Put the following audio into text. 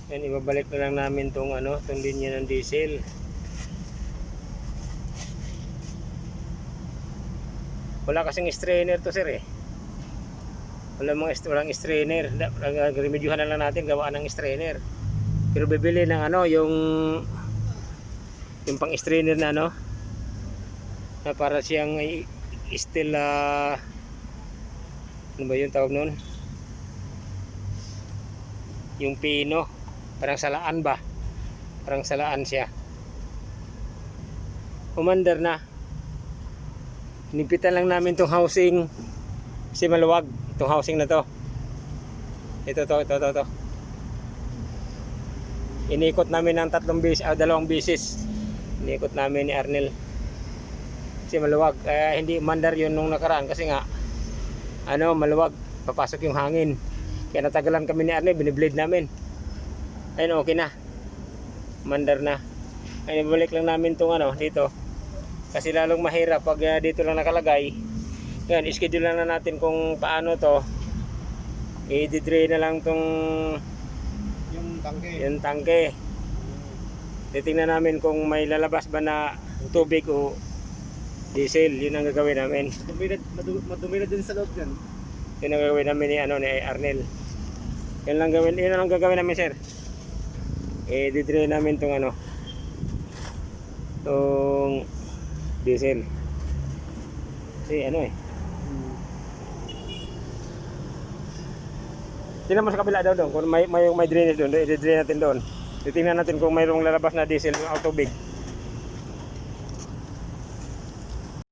Yan, ibabalik na lang namin tong ano, tong linya ng diesel. Wala kasing strainer to sir eh. Walang strainer. Remedyuhan na lang natin gawa ng strainer. Pero bibili ng ano, yung pang strainer na ano, na para siyang steel ano ba yung tawag nun? Yung pino. Parang salaan ba? Parang salaan siya. Umandar na. Hinipitan lang namin tong housing kasi maluwag itong housing na to. Ito. Inikot namin ng 2 beses. Inikot namin ni Arnel. Kasi maluwag. Kaya hindi umandar yun nung nakaraan kasi nga ano, maluwag. Papasok yung hangin. Kaya natagalan kami ni Arnel, biniblade namin. Ayun, okay na. Mandar na. Ayun, balik lang namin tong ano, dito. Kasi lalong mahirap pag dito lang nakalagay. Yan, schedule lang na natin kung paano to. I-drain na lang tong yung tangke. Titingnan namin kung may lalabas ba na tubig o diesel. Yun ang gagawin namin. Madumi na din sa loob yan. Yun ang gagawin namin ni Arnel. Yun lang gagawin namin sir. I-drain namin tong ano, tong diesel. Kasi ano eh. Tingnan mo sa kabila daw doon kung may drainage doon, i-drain natin doon. Titingnan natin kung mayroong lalabas na diesel yung tubig.